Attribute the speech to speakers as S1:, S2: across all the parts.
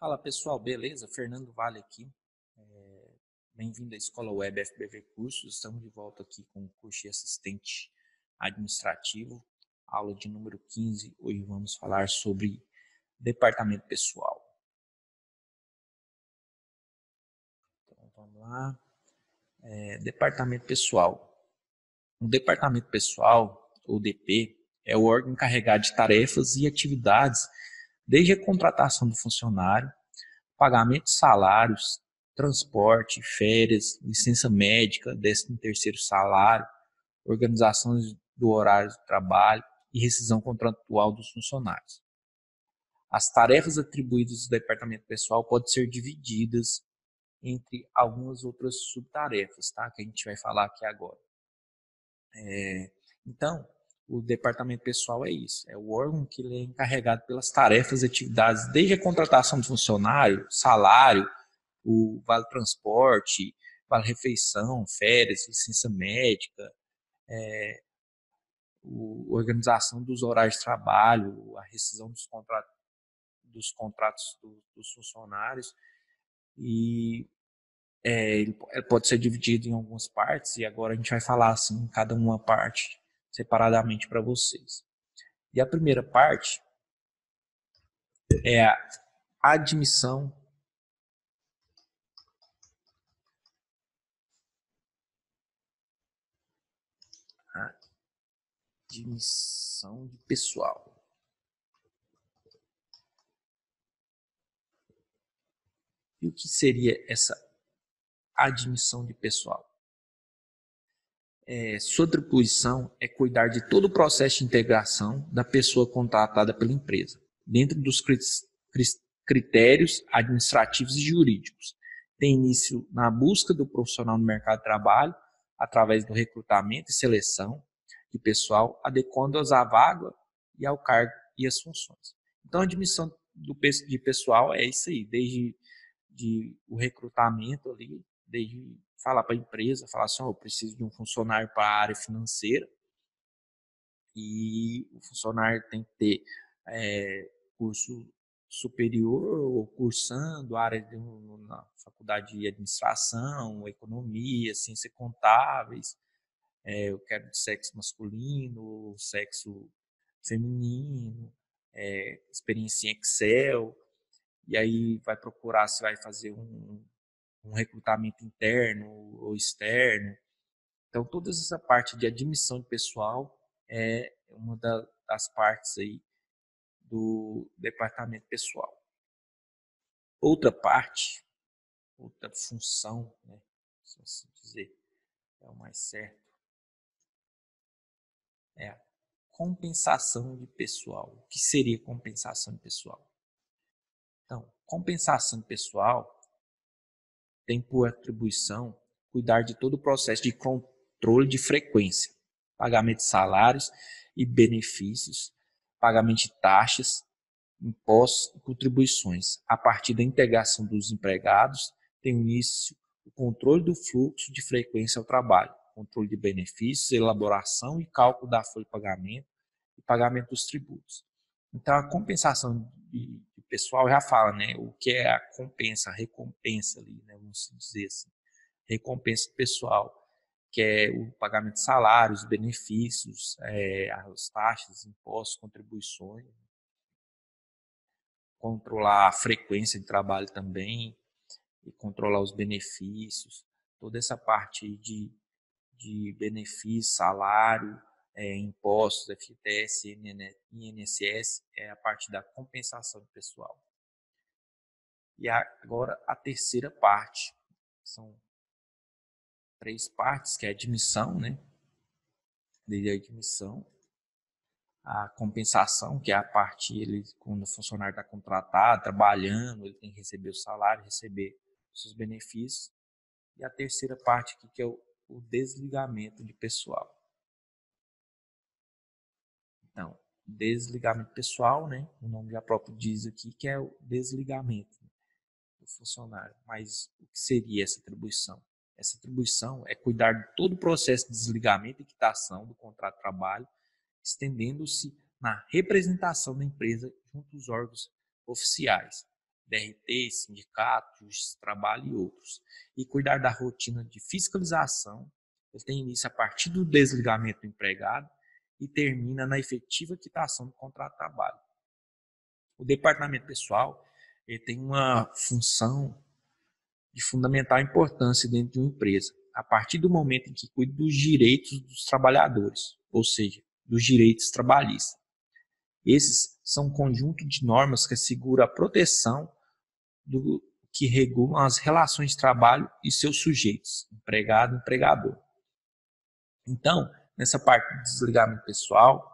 S1: Fala pessoal, beleza? Fernando Vale aqui. Bem-vindo à Escola Web FBV Cursos. Estamos de volta aqui com o curso de assistente administrativo, aula de número 15. Hoje vamos falar sobre departamento pessoal. Então vamos lá. Departamento pessoal. O departamento pessoal, ou DP, é o órgão encarregado de tarefas e atividades desde a contratação do funcionário, pagamento de salários, transporte, férias, licença médica, 13º salário, organização do horário de trabalho e rescisão contratual dos funcionários. As tarefas atribuídas ao departamento pessoal podem ser divididas entre algumas outras subtarefas, tá? Que a gente vai falar aqui agora. Então, o departamento pessoal é isso, é o órgão que ele é encarregado pelas tarefas e atividades, desde a contratação do funcionário, salário, o vale transporte, vale refeição, férias, licença médica, a organização dos horários de trabalho, a rescisão dos contratos dos funcionários. E ele pode ser dividido em algumas partes, e agora a gente vai falar assim, cada uma parte separadamente para vocês. E a primeira parte é a admissão de pessoal. E o que seria essa admissão de pessoal? Sua atribuição é cuidar de todo o processo de integração da pessoa contratada pela empresa, dentro dos critérios administrativos e jurídicos. Tem início na busca do profissional no mercado de trabalho, através do recrutamento e seleção de pessoal, adequando-as à vaga e ao cargo e às funções. Então, a admissão de pessoal é isso aí, desde o recrutamento ali, desde falar para a empresa, falar assim, eu preciso de um funcionário para a área financeira, e o funcionário tem que ter curso superior ou cursando área na faculdade de administração, economia, ciências contábeis, eu quero de sexo masculino, sexo feminino, experiência em Excel, e aí vai procurar se vai fazer um recrutamento interno ou externo. Então, toda essa parte de admissão de pessoal é uma das partes aí do departamento pessoal. Outra parte, outra função, né, se assim dizer, é o mais certo, é a compensação de pessoal. O que seria compensação de pessoal? Então, compensação de pessoal tem por atribuição cuidar de todo o processo de controle de frequência, pagamento de salários e benefícios, pagamento de taxas, impostos e contribuições. A partir da integração dos empregados, tem início o controle do fluxo de frequência ao trabalho, controle de benefícios, elaboração e cálculo da folha de pagamento e pagamento dos tributos. Então, a compensação de pessoal já fala, né? O que é a recompensa ali, né? Vamos dizer assim. Recompensa pessoal, que é o pagamento de salários, benefícios, as taxas, impostos, contribuições, controlar a frequência de trabalho também, e controlar os benefícios, toda essa parte de benefício, salário, impostos, FGTS, INSS, é a parte da compensação do pessoal. E agora a terceira parte, são 3 partes, que é a admissão, né? Desde a admissão, a compensação, que é a parte, quando o funcionário está contratado, trabalhando, ele tem que receber o salário, receber os seus benefícios. E a terceira parte aqui, que é o desligamento de pessoal. Então, desligamento pessoal, né? O nome já próprio diz aqui que é o desligamento do funcionário. Mas o que seria essa atribuição? Essa atribuição é cuidar de todo o processo de desligamento e quitação do contrato de trabalho, estendendo-se na representação da empresa junto aos órgãos oficiais, DRT, sindicato, justiça do trabalho e outros. E cuidar da rotina de fiscalização, ele tem início a partir do desligamento do empregado e termina na efetiva quitação do contrato de trabalho. O departamento pessoal ele tem uma função de fundamental importância dentro de uma empresa, a partir do momento em que cuida dos direitos dos trabalhadores, ou seja, dos direitos trabalhistas. Esses são um conjunto de normas que assegura a proteção do que regulam as relações de trabalho e seus sujeitos, empregado e empregador. Então, nessa parte do desligamento pessoal,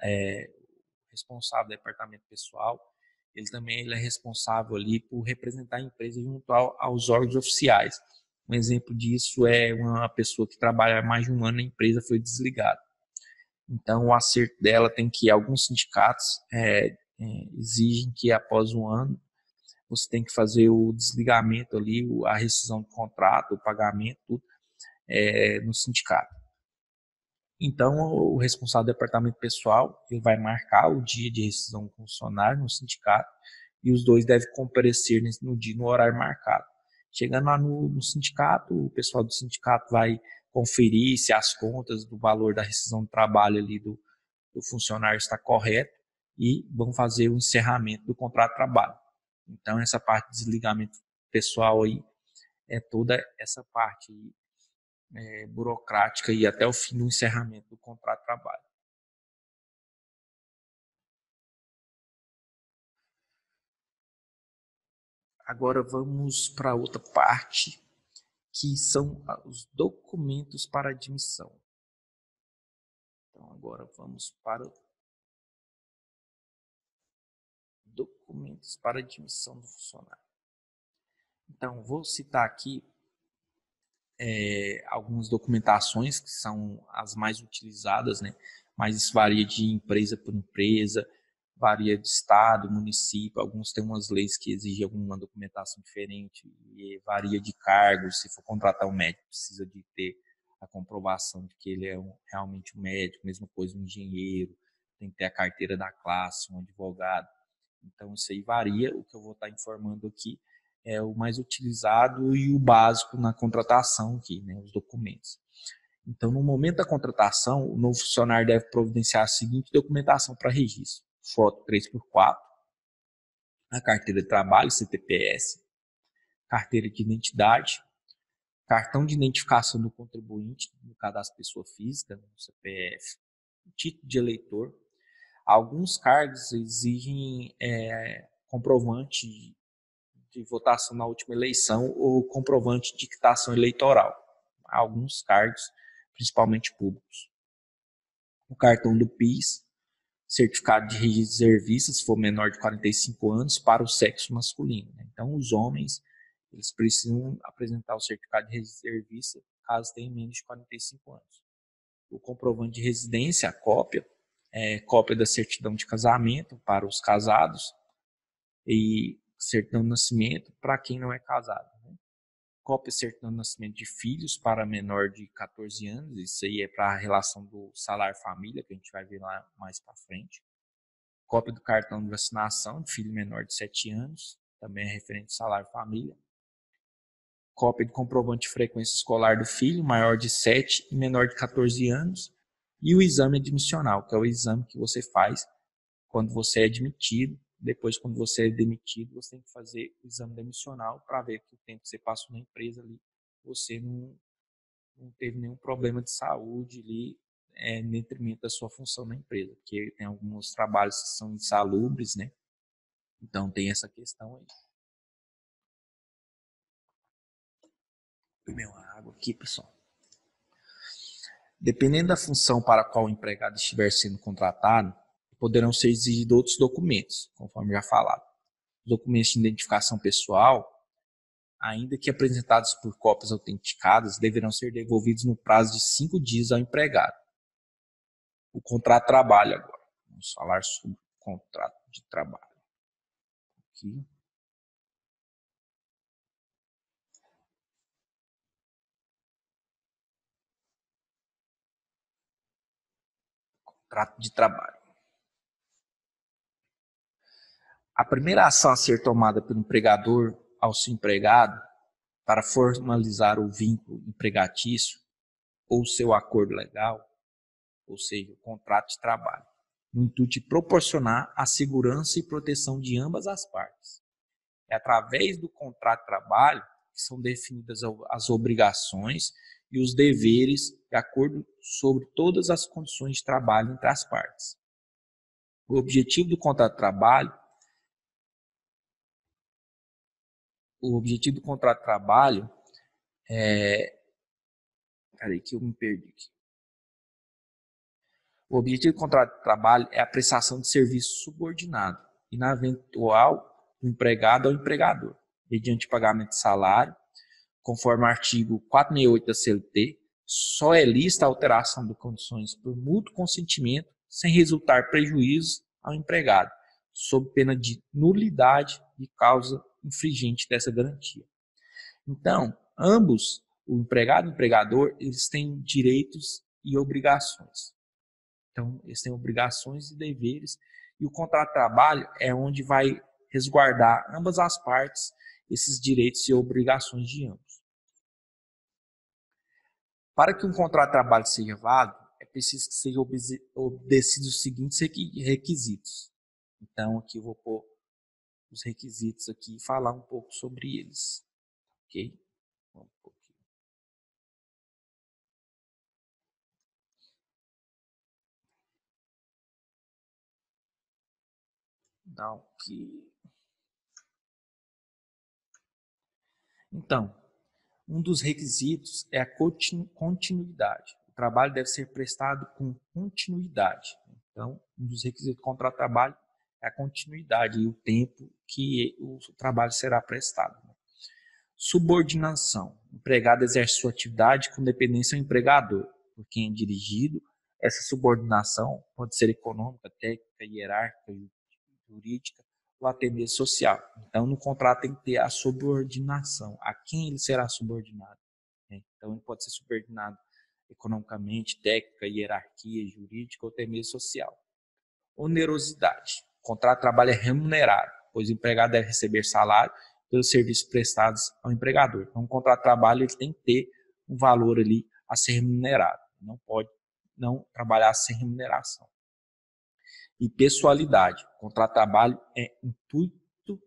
S1: o responsável do departamento pessoal, ele é responsável ali por representar a empresa junto aos órgãos oficiais. Um exemplo disso é uma pessoa que trabalha mais de um ano na empresa foi desligada. Então, o acerto dela tem que alguns sindicatos exigem que após um ano você tem que fazer o desligamento ali, a rescisão do contrato, o pagamento, tudo, no sindicato. Então, o responsável do departamento pessoal ele vai marcar o dia de rescisão com o funcionário no sindicato e os dois devem comparecer no dia, no horário marcado. Chegando lá no sindicato, o pessoal do sindicato vai conferir se as contas do valor da rescisão do trabalho ali do funcionário está correto e vão fazer o encerramento do contrato de trabalho. Então, essa parte de desligamento pessoal aí é toda essa parte burocrática e até o fim do encerramento do contrato de trabalho. Agora vamos para outra parte, que são os documentos para admissão. Então agora vamos para documentos para admissão do funcionário. Então vou citar aqui algumas documentações que são as mais utilizadas, né? Mas isso varia de empresa por empresa, varia de estado, município, alguns têm umas leis que exigem alguma documentação diferente, e varia de cargos, se for contratar um médico, precisa de ter a comprovação de que ele é realmente um médico, mesma coisa um engenheiro, tem que ter a carteira da classe, um advogado. Então isso aí varia, o que eu vou estar informando aqui é o mais utilizado e o básico na contratação aqui, né, os documentos. Então, no momento da contratação, o novo funcionário deve providenciar a seguinte documentação para registro: foto 3x4, a carteira de trabalho, CTPS, carteira de identidade, cartão de identificação do contribuinte, no cadastro pessoa física, no CPF, título de eleitor. Alguns cargos exigem comprovante de votação na última eleição ou comprovante de quitação eleitoral. Alguns cargos, principalmente públicos. O cartão do PIS, certificado de reservista, se for menor de 45 anos, para o sexo masculino. Então, os homens eles precisam apresentar o certificado de reservista caso tenham menos de 45 anos. O comprovante de residência, a cópia, cópia da certidão de casamento para os casados e certidão de nascimento para quem não é casado. Né? Cópia de certidão de nascimento de filhos para menor de 14 anos, isso aí é para a relação do salário-família, que a gente vai ver lá mais para frente. Cópia do cartão de vacinação de filho menor de 7 anos, também é referente ao salário-família. Cópia de comprovante de frequência escolar do filho, maior de 7 e menor de 14 anos. E o exame admissional, que é o exame que você faz quando você é admitido. Depois, quando você é demitido, você tem que fazer o exame demissional para ver que o tempo que você passou na empresa ali, você não teve nenhum problema de saúde ali, em detrimento da sua função na empresa, porque tem alguns trabalhos que são insalubres, né? Então tem essa questão aí. Beber uma água aqui, pessoal. Dependendo da função para a qual o empregado estiver sendo contratado, poderão ser exigidos outros documentos, conforme já falado. Documentos de identificação pessoal, ainda que apresentados por cópias autenticadas, deverão ser devolvidos no prazo de 5 dias ao empregado. O contrato de trabalho agora. Vamos falar sobre o contrato de trabalho. Aqui. Contrato de trabalho. A primeira ação a ser tomada pelo empregador ao seu empregado para formalizar o vínculo empregatício ou seu acordo legal, ou seja, o contrato de trabalho, no intuito de proporcionar a segurança e proteção de ambas as partes. É através do contrato de trabalho que são definidas as obrigações e os deveres de acordo sobre todas as condições de trabalho entre as partes. O objetivo do contrato de trabalho é... Peraí que eu me perdi aqui. O objetivo do contrato de trabalho é a prestação de serviço subordinado e na eventual do empregado ao empregador, mediante pagamento de salário, conforme o artigo 468 da CLT, só é lícita a alteração de condições por mútuo consentimento sem resultar prejuízo ao empregado, sob pena de nulidade de causa infringente dessa garantia. Então, ambos, o empregado e o empregador, eles têm direitos e obrigações. Então, eles têm obrigações e deveres, e o contrato de trabalho é onde vai resguardar ambas as partes, esses direitos e obrigações de ambos. Para que um contrato de trabalho seja válido, é preciso que sejam obedecidos os seguintes requisitos. Então, aqui eu vou pôr os requisitos aqui e falar um pouco sobre eles. Ok? Vamos pôr aqui. Então, um dos requisitos é a continuidade. O trabalho deve ser prestado com continuidade. Então, um dos requisitos do contrato de trabalho é a continuidade e o tempo que o trabalho será prestado. Subordinação. O empregado exerce sua atividade com dependência ao empregador, por quem é dirigido. Essa subordinação pode ser econômica, técnica, hierárquica, jurídica ou até mesmo social. Então, no contrato tem que ter a subordinação. A quem ele será subordinado? Então, ele pode ser subordinado economicamente, técnica, hierarquia, jurídica ou até mesmo social. Onerosidade. O contrato de trabalho é remunerado, pois o empregado deve receber salário pelos serviços prestados ao empregador. Então, o contrato de trabalho ele tem que ter um valor ali a ser remunerado. Não pode não trabalhar sem remuneração. E pessoalidade. O contrato de trabalho é intuito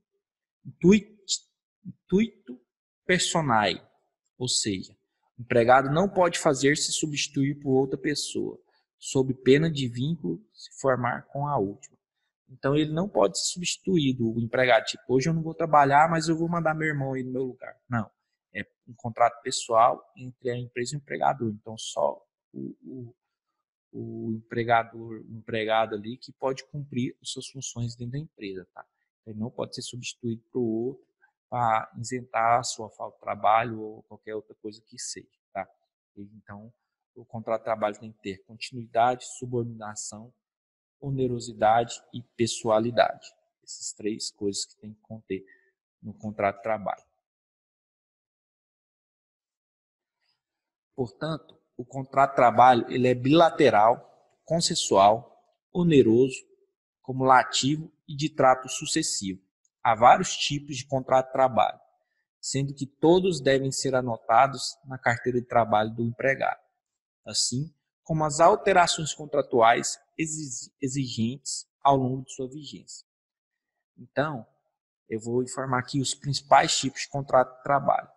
S1: personae, ou seja, o empregado não pode fazer-se substituir por outra pessoa, sob pena de vínculo se formar com a última. Então ele não pode ser substituído, o empregado, tipo, hoje eu não vou trabalhar, mas eu vou mandar meu irmão aí no meu lugar. Não, é um contrato pessoal entre a empresa e o empregador, então só o empregado ali que pode cumprir as suas funções dentro da empresa, tá? Ele não pode ser substituído por outro para isentar a sua falta de trabalho ou qualquer outra coisa que seja, tá? Então, o contrato de trabalho tem que ter continuidade, subordinação, onerosidade e pessoalidade. Essas três coisas que tem que conter no contrato de trabalho. Portanto, o contrato de trabalho ele é bilateral, consensual, oneroso, cumulativo e de trato sucessivo. Há vários tipos de contrato de trabalho, sendo que todos devem ser anotados na carteira de trabalho do empregado, assim como as alterações contratuais exigentes ao longo de sua vigência. Então, eu vou informar aqui os principais tipos de contrato de trabalho.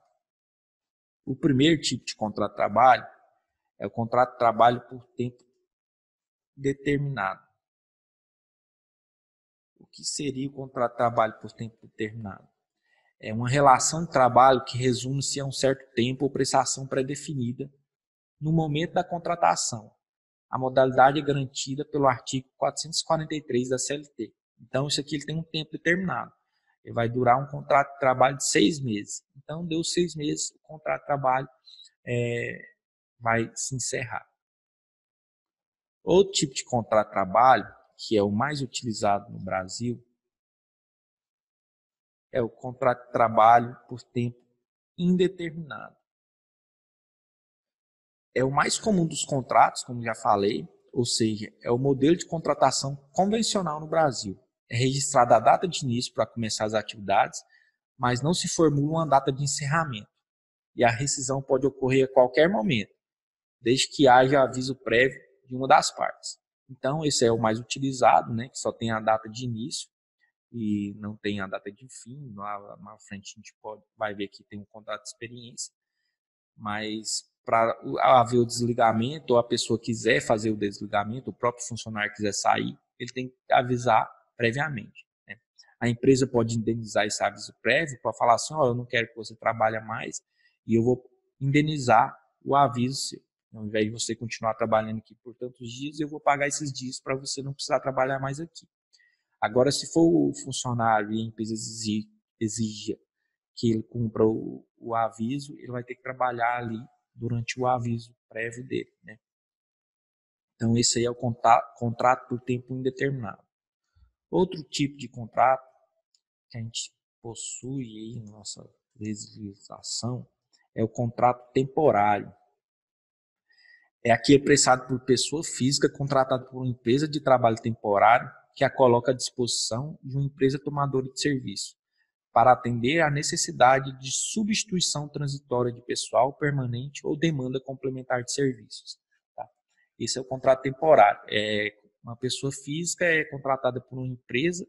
S1: O primeiro tipo de contrato de trabalho é o contrato de trabalho por tempo determinado. O que seria o contrato de trabalho por tempo determinado? É uma relação de trabalho que resume-se a um certo tempo ou prestação pré-definida no momento da contratação. A modalidade é garantida pelo artigo 443 da CLT. Então, isso aqui ele tem um tempo determinado. Ele vai durar um contrato de trabalho de 6 meses. Então, deu 6 meses, o contrato de trabalho vai se encerrar. Outro tipo de contrato de trabalho, que é o mais utilizado no Brasil, é o contrato de trabalho por tempo indeterminado. É o mais comum dos contratos, como já falei, ou seja, é o modelo de contratação convencional no Brasil. é registrada a data de início para começar as atividades, mas não se formula uma data de encerramento. E a rescisão pode ocorrer a qualquer momento, desde que haja aviso prévio de uma das partes. Então, esse é o mais utilizado, né, que só tem a data de início e não tem a data de fim. Lá na frente a gente vai ver que tem um contrato de experiência, mas para haver o desligamento, ou a pessoa quiser fazer o desligamento, o próprio funcionário quiser sair, ele tem que avisar previamente, né? A empresa pode indenizar esse aviso prévio para falar assim, eu não quero que você trabalhe mais e eu vou indenizar o aviso seu. Ao invés de você continuar trabalhando aqui por tantos dias, eu vou pagar esses dias para você não precisar trabalhar mais aqui. Agora, se for o funcionário e a empresa exija que ele cumpra o aviso, ele vai ter que trabalhar ali durante o aviso prévio dele, né? Então, esse aí é o contrato por tempo indeterminado. Outro tipo de contrato que a gente possui aí na nossa legislação é o contrato temporário. É aqui prestado por pessoa física contratada por uma empresa de trabalho temporário que a coloca à disposição de uma empresa tomadora de serviço para atender à necessidade de substituição transitória de pessoal permanente ou demanda complementar de serviços. Tá? Esse é o contrato temporário. Uma pessoa física é contratada por uma empresa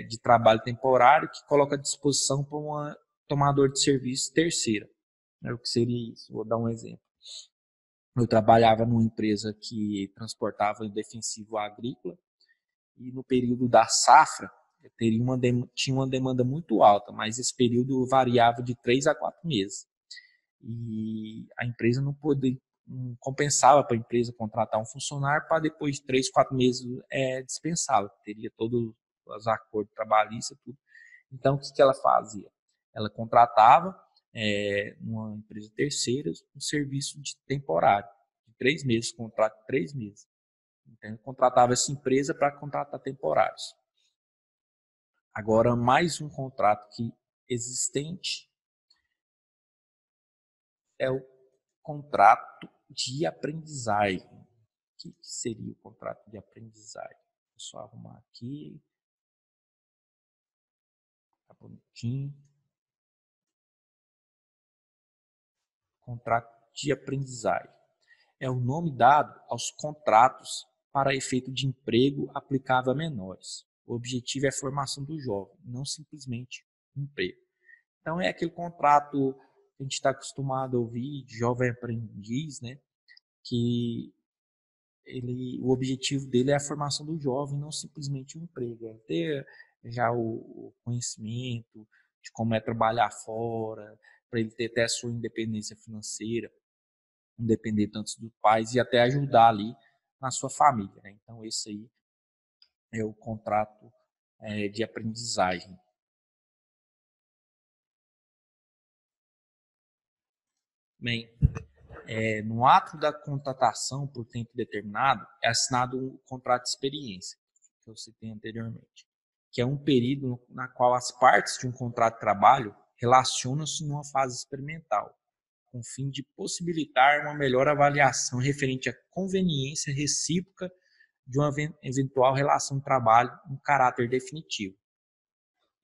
S1: de trabalho temporário que coloca à disposição para uma tomadora de serviço terceira. O que seria isso? Vou dar um exemplo. Eu trabalhava numa empresa que transportava defensivo agrícola e no período da safra tinha uma demanda muito alta, mas esse período variava de 3 a 4 meses. E a empresa não compensava para a empresa contratar um funcionário para depois de 3, 4 meses dispensá-lo. Teria todos os acordos trabalhistas, tudo. Então, o que ela fazia? Ela contratava uma empresa terceira um serviço de temporário, de 3 meses, contrato de 3 meses. Então, eu contratava essa empresa para contratar temporários. Agora, mais um contrato que existente é o contrato de aprendizagem. O que seria o contrato de aprendizagem? Vou só arrumar aqui. Tá bonitinho. Contrato de aprendizagem é o nome dado aos contratos para efeito de emprego aplicável a menores. O objetivo é a formação do jovem, não simplesmente emprego. Então, é aquele contrato que a gente está acostumado a ouvir de jovem aprendiz, né? Que o objetivo dele é a formação do jovem, não simplesmente um emprego. É ter já o conhecimento de como é trabalhar fora, para ele ter até a sua independência financeira, não depender tanto dos pais e até ajudar ali na sua família, né? Então, esse aí é o contrato de aprendizagem. Bem, no ato da contratação por tempo determinado, é assinado um contrato de experiência, que eu citei anteriormente, que é um período na qual as partes de um contrato de trabalho relacionam-se numa fase experimental, com o fim de possibilitar uma melhor avaliação referente à conveniência recíproca de uma eventual relação de trabalho em caráter definitivo.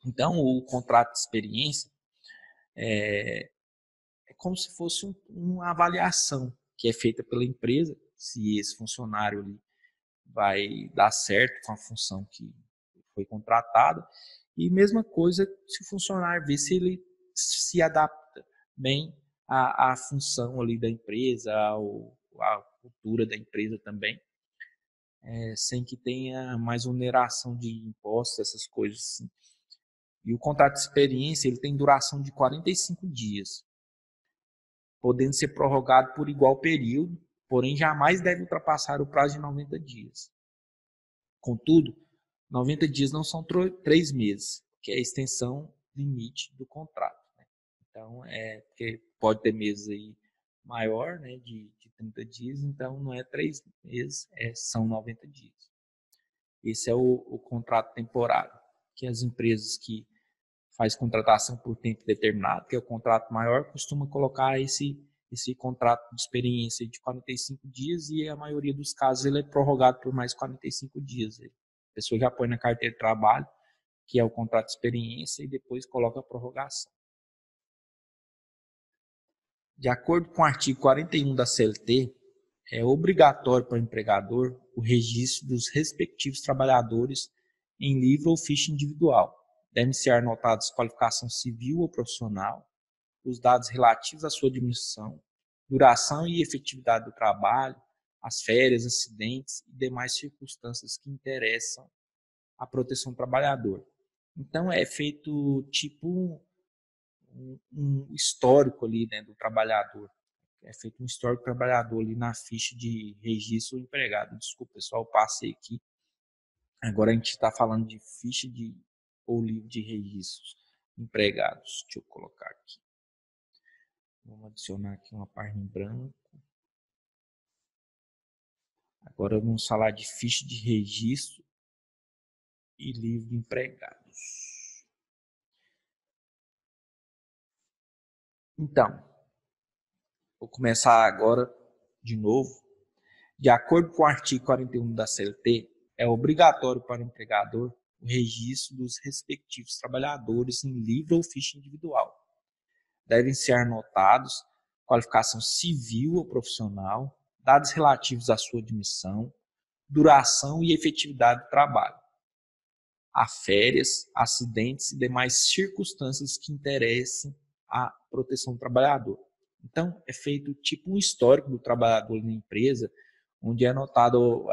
S1: Então, o contrato de experiência é como se fosse uma avaliação que é feita pela empresa, se esse funcionário ali vai dar certo com a função que foi contratada, e mesma coisa se o funcionário vê se ele se adapta bem à função ali da empresa, à cultura da empresa também, sem que tenha mais oneração de impostos, essas coisas assim. E o contrato de experiência ele tem duração de 45 dias, podendo ser prorrogado por igual período, porém jamais deve ultrapassar o prazo de 90 dias. Contudo, 90 dias não são 3 meses, que é a extensão limite do contrato, né? Então, porque pode ter meses aí maior, né, de 30 dias, então não é 3 meses, são 90 dias. Esse é o contrato temporário, que as empresas que faz contratação por tempo determinado, que é o contrato maior, costuma colocar esse contrato de experiência de 45 dias e a maioria dos casos ele é prorrogado por mais 45 dias. A pessoa já põe na carteira de trabalho, que é o contrato de experiência, e depois coloca a prorrogação. De acordo com o artigo 41 da CLT, é obrigatório para o empregador o registro dos respectivos trabalhadores em livro ou ficha individual. Devem ser anotados qualificação civil ou profissional, os dados relativos à sua admissão, duração e efetividade do trabalho, as férias, acidentes e demais circunstâncias que interessam à proteção do trabalhador. Então é feito tipo um histórico ali, né, do trabalhador. É feito um histórico do trabalhador ali na ficha de registro do empregado. Desculpa, pessoal, passei aqui. Agora a gente está falando de ficha de ou livro de registros empregados. Deixa eu colocar aqui. Vamos adicionar aqui uma página em branco. Agora vamos falar de ficha de registro e livro de empregados. Então, vou começar agora de novo. De acordo com o artigo 41 da CLT, é obrigatório para o empregador o registro dos respectivos trabalhadores em livro ou ficha individual. Devem ser anotados qualificação civil ou profissional, dados relativos à sua admissão, duração e efetividade do trabalho, a férias, acidentes e demais circunstâncias que interessem à proteção do trabalhador. Então, é feito tipo um histórico do trabalhador na empresa, onde é anotado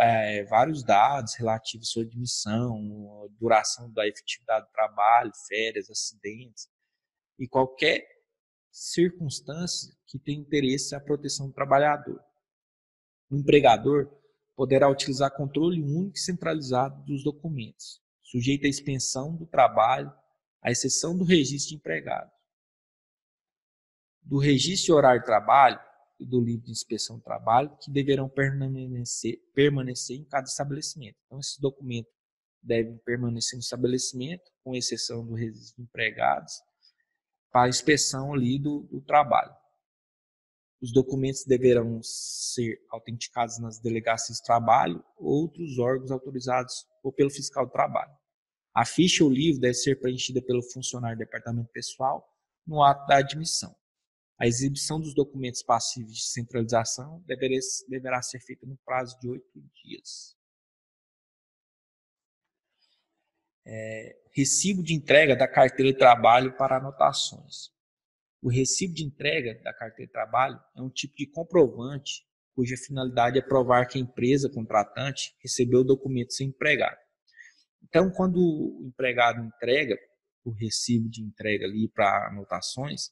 S1: vários dados relativos à sua admissão, duração da efetividade do trabalho, férias, acidentes e qualquer circunstância que tenha interesse à proteção do trabalhador. O empregador poderá utilizar controle único e centralizado dos documentos, sujeito à expensão do trabalho, à exceção do registro de empregado. Do registro de horário de trabalho e do livro de inspeção do trabalho, que deverão permanecer em cada estabelecimento. Então, esses documentos devem permanecer no estabelecimento, com exceção do registro de empregados, para a inspeção ali do trabalho. Os documentos deverão ser autenticados nas delegacias de trabalho ou outros órgãos autorizados ou pelo fiscal do trabalho. A ficha ou livro deve ser preenchida pelo funcionário do departamento pessoal no ato da admissão. A exibição dos documentos passíveis de centralização deverá ser feita no prazo de 8 dias. Recibo de entrega da carteira de trabalho para anotações. O recibo de entrega da carteira de trabalho é um tipo de comprovante cuja finalidade é provar que a empresa contratante recebeu o documento sem empregado. Então, quando o empregado entrega o recibo de entrega ali para anotações,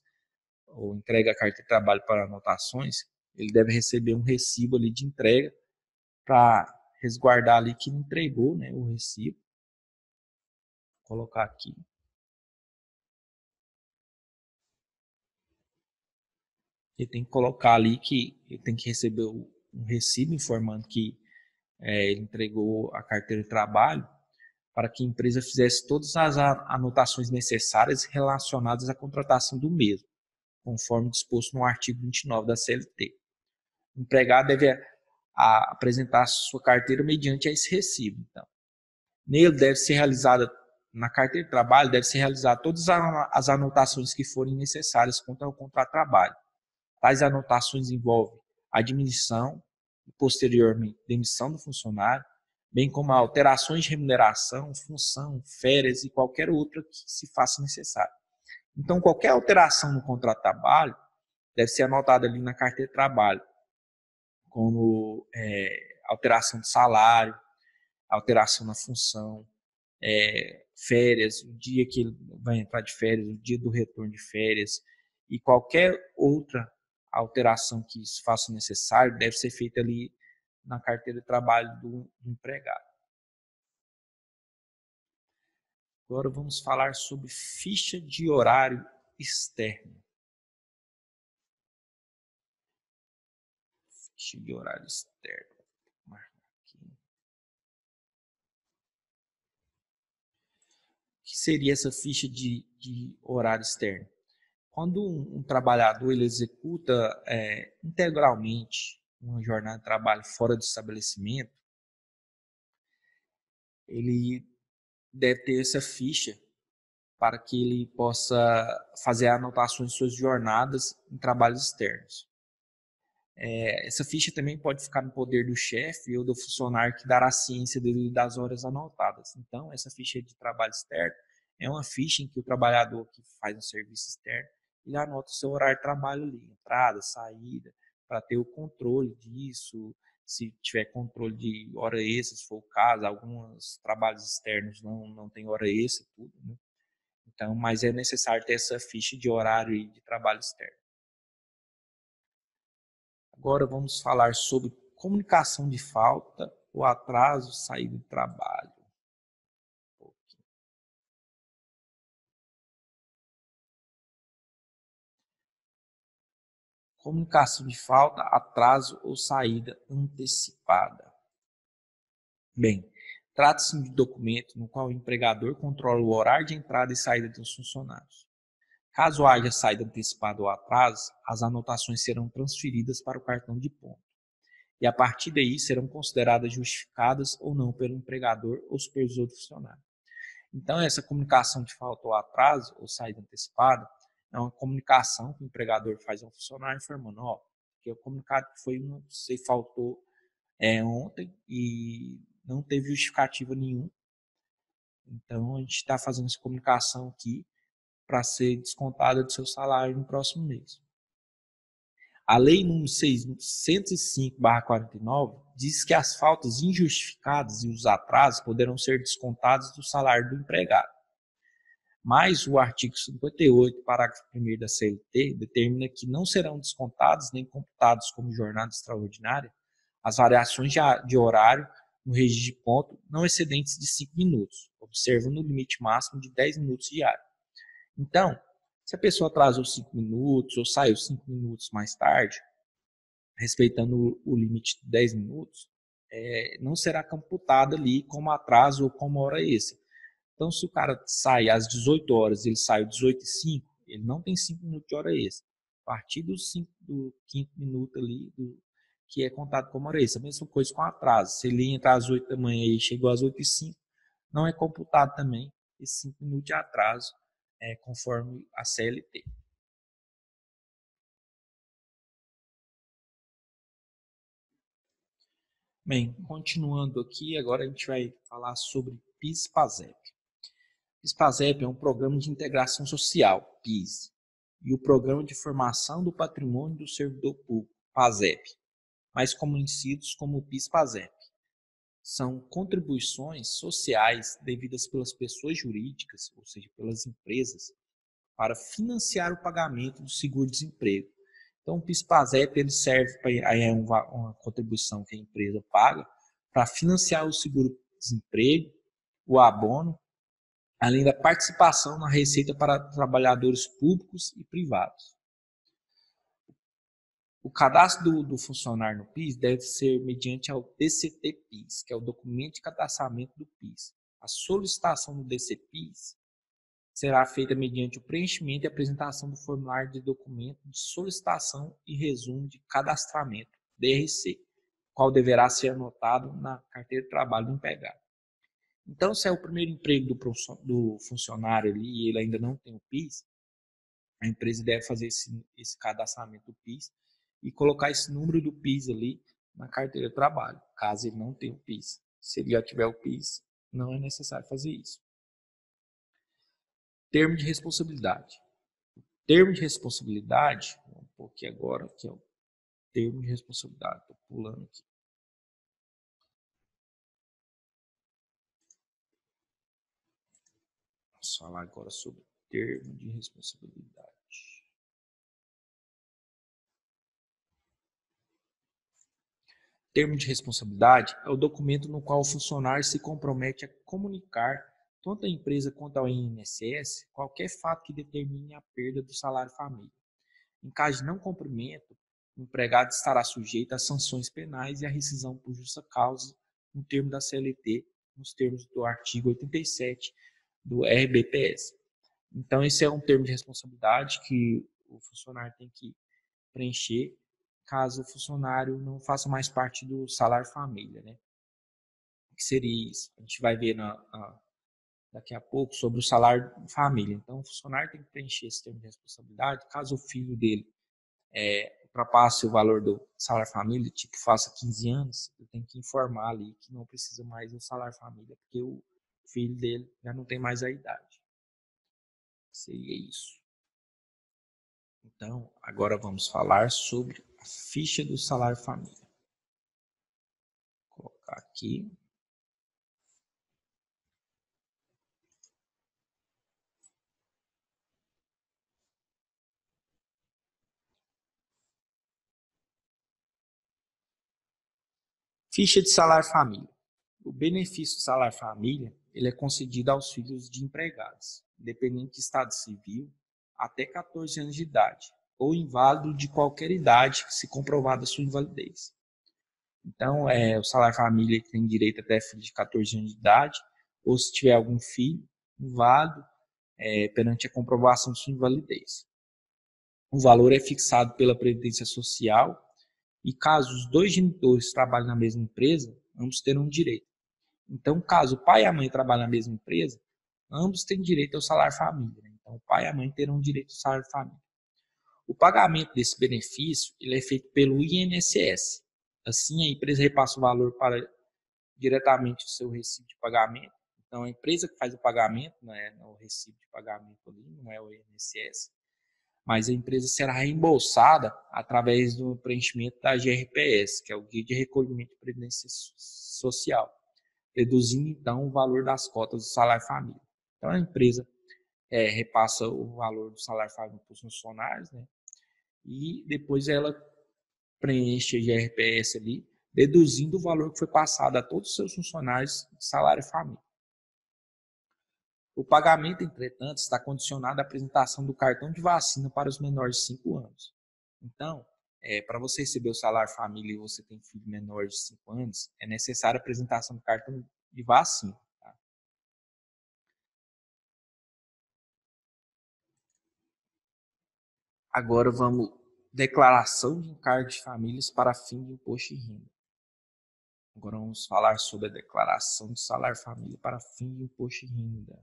S1: ou entrega a carteira de trabalho para anotações, ele deve receber um recibo ali de entrega para resguardar ali que ele entregou, né, o recibo. Vou colocar aqui. Ele tem que colocar ali que ele tem que receber um recibo informando que ele entregou a carteira de trabalho para que a empresa fizesse todas as anotações necessárias relacionadas à contratação do mesmo, conforme disposto no artigo 29 da CLT. O empregado deve apresentar a sua carteira mediante esse recibo. Então, nele deve ser realizada, na carteira de trabalho, deve ser realizada todas as anotações que forem necessárias quanto ao contrato de trabalho. Tais anotações envolvem a admissão e, posteriormente, demissão do funcionário, bem como alterações de remuneração, função, férias e qualquer outra que se faça necessário. Então, qualquer alteração no contrato de trabalho deve ser anotada ali na carteira de trabalho, como alteração de salário, alteração na função, férias, o dia que ele vai entrar de férias, o dia do retorno de férias e qualquer outra alteração que se faça necessário deve ser feita ali na carteira de trabalho do empregado. Agora vamos falar sobre ficha de horário externo. Ficha de horário externo. Vou marcar aqui. O que seria essa ficha de horário externo? Quando um trabalhador ele executa integralmente uma jornada de trabalho fora do estabelecimento, ele deve ter essa ficha para que ele possa fazer anotações de suas jornadas em trabalhos externos. Essa ficha também pode ficar no poder do chefe ou do funcionário que dará ciência dele das horas anotadas. Então, essa ficha de trabalho externo é uma ficha em que o trabalhador que faz um serviço externo, ele anota o seu horário de trabalho ali, entrada, saída, para ter o controle disso, se tiver controle de hora extra, se for o caso, alguns trabalhos externos não tem hora extra, tudo, né? Então, mas é necessário ter essa ficha de horário e de trabalho externo. Agora vamos falar sobre comunicação de falta, o atraso, saída do trabalho. Comunicação de falta, atraso ou saída antecipada. Bem, trata-se de documento no qual o empregador controla o horário de entrada e saída dos funcionários. Caso haja saída antecipada ou atraso, as anotações serão transferidas para o cartão de ponto. E a partir daí serão consideradas justificadas ou não pelo empregador ou supervisor do funcionário. Então, essa comunicação de falta ou atraso, ou saída antecipada, é uma comunicação que o empregador faz ao funcionário informando, ó, que é o comunicado que foi você faltou ontem e não teve justificativa nenhuma. Então, a gente está fazendo essa comunicação aqui para ser descontada do seu salário no próximo mês. A Lei nº 605/49 diz que as faltas injustificadas e os atrasos poderão ser descontados do salário do empregado. Mas o artigo 58, parágrafo 1º da CLT, determina que não serão descontados nem computados como jornada extraordinária as variações de horário no registro de ponto não excedentes de 5 minutos, observando o limite máximo de 10 minutos diário. Então, se a pessoa atrasou 5 minutos ou saiu 5 minutos mais tarde, respeitando o limite de 10 minutos, não será computado ali como atraso ou como hora extra. Então, se o cara sai às 18 horas e ele sai às 18h05, ele não tem 5 minutos de hora extra. A partir do 5º minuto ali, que é contado como hora extra. A mesma coisa com atraso. Se ele entra às 8 da manhã e chegou às 8h05, não é computado também esses 5 minutos de atraso, conforme a CLT. Bem, continuando aqui, agora a gente vai falar sobre PIS/PASEP. PIS/PASEP é um programa de integração social, PIS, e o Programa de Formação do Patrimônio do Servidor Público, PASEP, mais conhecidos como PIS/PASEP. São contribuições sociais devidas pelas pessoas jurídicas, ou seja, pelas empresas, para financiar o pagamento do seguro-desemprego. Então, o PIS/PASEP ele serve para uma contribuição que a empresa paga para financiar o seguro-desemprego, o abono, além da participação na receita para trabalhadores públicos e privados. O cadastro do funcionário no PIS deve ser mediante ao DCT-PIS, que é o documento de cadastramento do PIS. A solicitação do DCPIS será feita mediante o preenchimento e apresentação do formulário de documento de solicitação e resumo de cadastramento, DRC, qual deverá ser anotado na carteira de trabalho do empregado. Então, se é o primeiro emprego do funcionário ali e ele ainda não tem o PIS, a empresa deve fazer esse cadastramento do PIS e colocar esse número do PIS ali na carteira de trabalho, caso ele não tenha o PIS. Se ele já tiver o PIS, não é necessário fazer isso. Termo de responsabilidade. Termo de responsabilidade, vamos pôr aqui agora, que é o termo de responsabilidade, estou pulando aqui. Vamos falar agora sobre termo de responsabilidade. Termo de responsabilidade é o documento no qual o funcionário se compromete a comunicar tanto à empresa quanto ao INSS qualquer fato que determine a perda do salário família. Em caso de não cumprimento, o empregado estará sujeito a sanções penais e a rescisão por justa causa, no termo da CLT, nos termos do artigo 87 do RBPS. Então, esse é um termo de responsabilidade que o funcionário tem que preencher caso o funcionário não faça mais parte do salário família, né? que seria isso? A gente vai ver daqui a pouco sobre o salário de família. Então, o funcionário tem que preencher esse termo de responsabilidade. Caso o filho dele ultrapasse o valor do salário família, tipo, faça 15 anos, ele tem que informar ali que não precisa mais do salário família, porque o filho dele já não tem mais a idade. Seria isso. Então, agora vamos falar sobre a ficha do salário família. Vou colocar aqui. Ficha de salário família. O benefício do salário família ele é concedido aos filhos de empregados, independente de estado civil, até 14 anos de idade, ou inválido de qualquer idade se comprovada sua invalidez. Então, o salário família tem direito até filho de 14 anos de idade, ou se tiver algum filho inválido, perante a comprovação de sua invalidez. O valor é fixado pela Previdência Social e caso os dois genitores trabalhem na mesma empresa, ambos terão direito. Então, caso o pai e a mãe trabalhem na mesma empresa, ambos têm direito ao salário família. Né? Então, o pai e a mãe terão direito ao salário família. O pagamento desse benefício ele é feito pelo INSS. Assim, a empresa repassa o valor para diretamente o seu recibo de pagamento. Então, a empresa que faz o pagamento, não é o recibo de pagamento ali, não é o INSS, mas a empresa será reembolsada através do preenchimento da GRPS, que é o Guia de Recolhimento de Previdência Social, reduzindo então o valor das cotas do salário família. Então, a empresa repassa o valor do salário família para os funcionários, né? E depois ela preenche a GRPS ali, deduzindo o valor que foi passado a todos os seus funcionários de salário família. O pagamento, entretanto, está condicionado à apresentação do cartão de vacina para os menores de 5 anos. Então, para você receber o salário família e você tem filho menor de 5 anos, é necessária a apresentação do cartão de vacina. Tá? Agora vamos declaração de encargo de famílias para fim de imposto de renda. Agora vamos falar sobre a declaração de salário família para fim de imposto de renda.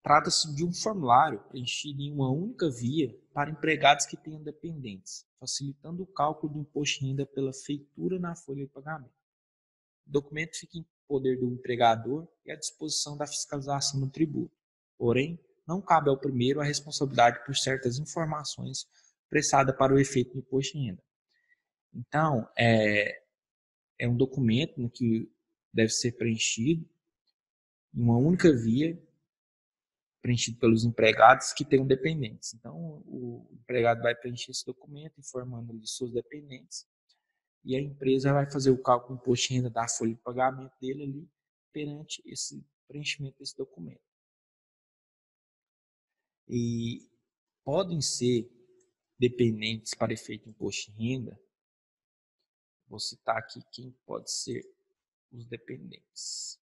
S1: Trata-se de um formulário preenchido em uma única via para empregados que tenham dependentes, facilitando o cálculo do imposto de renda pela feitura na folha de pagamento. O documento fica em poder do empregador e à disposição da fiscalização do tributo. Porém, não cabe ao primeiro a responsabilidade por certas informações prestadas para o efeito do imposto de renda. Então, é um documento que deve ser preenchido em uma única via, preenchido pelos empregados que tenham dependentes. Então, o empregado vai preencher esse documento informando de seus dependentes e a empresa vai fazer o cálculo do imposto de renda da folha de pagamento dele ali perante esse preenchimento desse documento. E podem ser dependentes para efeito de imposto de renda. Vou citar aqui quem pode ser os dependentes.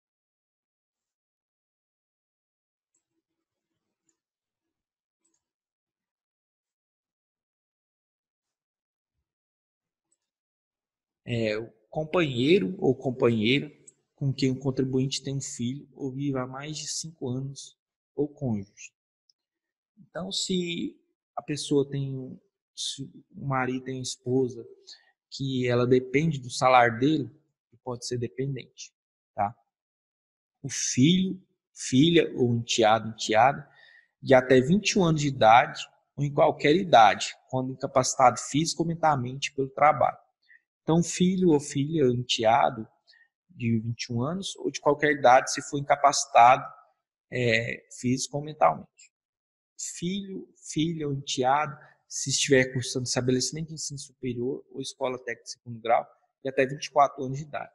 S1: O companheiro ou companheira com quem o contribuinte tem um filho ou vive há mais de 5 anos ou cônjuge. Então, se a pessoa se o marido tem uma esposa que ela depende do salário dele, pode ser dependente, tá? O filho, filha ou enteado, enteada, de até 21 anos de idade ou em qualquer idade, quando incapacitado físico ou mentalmente pelo trabalho. Então, filho ou filha, enteado de 21 anos ou de qualquer idade, se for incapacitado físico ou mentalmente. Filho, filha ou enteado, se estiver cursando estabelecimento de ensino superior ou escola técnica de segundo grau, de até 24 anos de idade.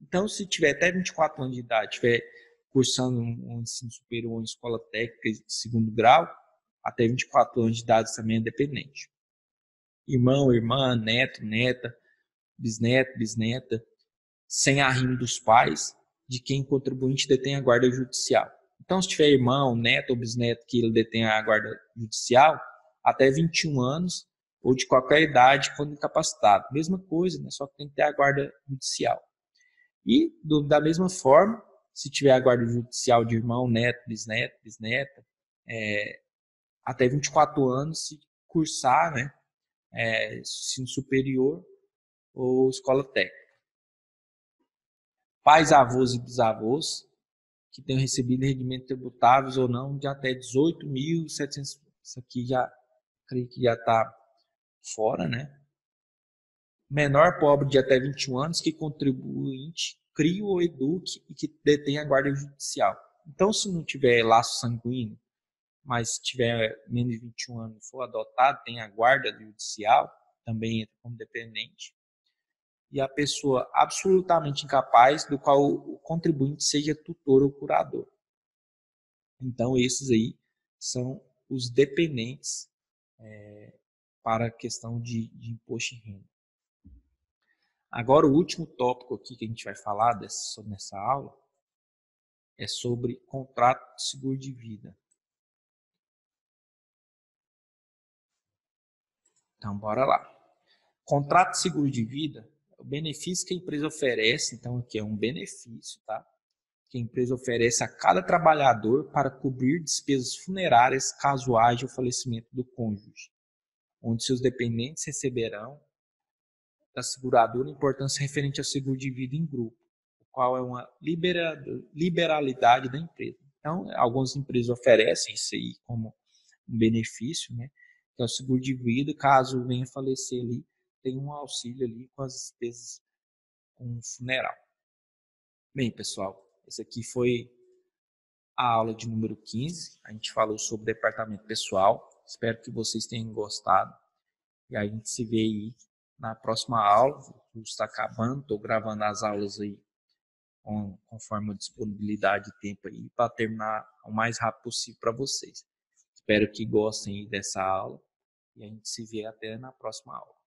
S1: Então, se tiver até 24 anos de idade, estiver cursando um ensino superior ou escola técnica de segundo grau, até 24 anos de idade também é dependente. Irmão, irmã, neto, neta, bisneto, bisneta, sem arrimo dos pais, de quem o contribuinte detém a guarda judicial. Então, se tiver irmão, neto ou bisneto que ele detém a guarda judicial, até 21 anos ou de qualquer idade quando incapacitado. Mesma coisa, né? Só que tem que ter a guarda judicial. E, da mesma forma, se tiver a guarda judicial de irmão, neto, bisneta, até 24 anos, se cursar, né, ensino superior ou escola técnica. Pais, avós e bisavós que tenham recebido rendimentos tributáveis ou não de até 18.700. Isso aqui já, creio que já está fora, né? Menor pobre de até 21 anos que contribuinte crie ou eduque e que detém a guarda judicial. Então, se não tiver laço sanguíneo, mas se tiver menos de 21 anos e for adotado, tem a guarda judicial, também entra como dependente. E a pessoa absolutamente incapaz, do qual o contribuinte seja tutor ou curador. Então, esses aí são os dependentes para a questão de imposto de renda. Agora, o último tópico aqui que a gente vai falar nessa aula é sobre contrato de seguro de vida. Então, bora lá. Contrato de seguro de vida é o benefício que a empresa oferece. Então, aqui é um benefício, tá? Que a empresa oferece a cada trabalhador para cobrir despesas funerárias caso haja o falecimento do cônjuge, onde seus dependentes receberão da seguradora importância referente ao seguro de vida em grupo, o qual é uma liberalidade da empresa. Então, algumas empresas oferecem isso aí como um benefício, né? Que é o seguro de vida, caso venha falecer ali, tem um auxílio ali com as despesas com o funeral. Bem, pessoal, esse aqui foi a aula de número 15. A gente falou sobre departamento pessoal. Espero que vocês tenham gostado. E a gente se vê aí na próxima aula. O curso está acabando, estou gravando as aulas aí conforme a disponibilidade de tempo aí para terminar o mais rápido possível para vocês. Espero que gostem dessa aula e a gente se vê até na próxima aula.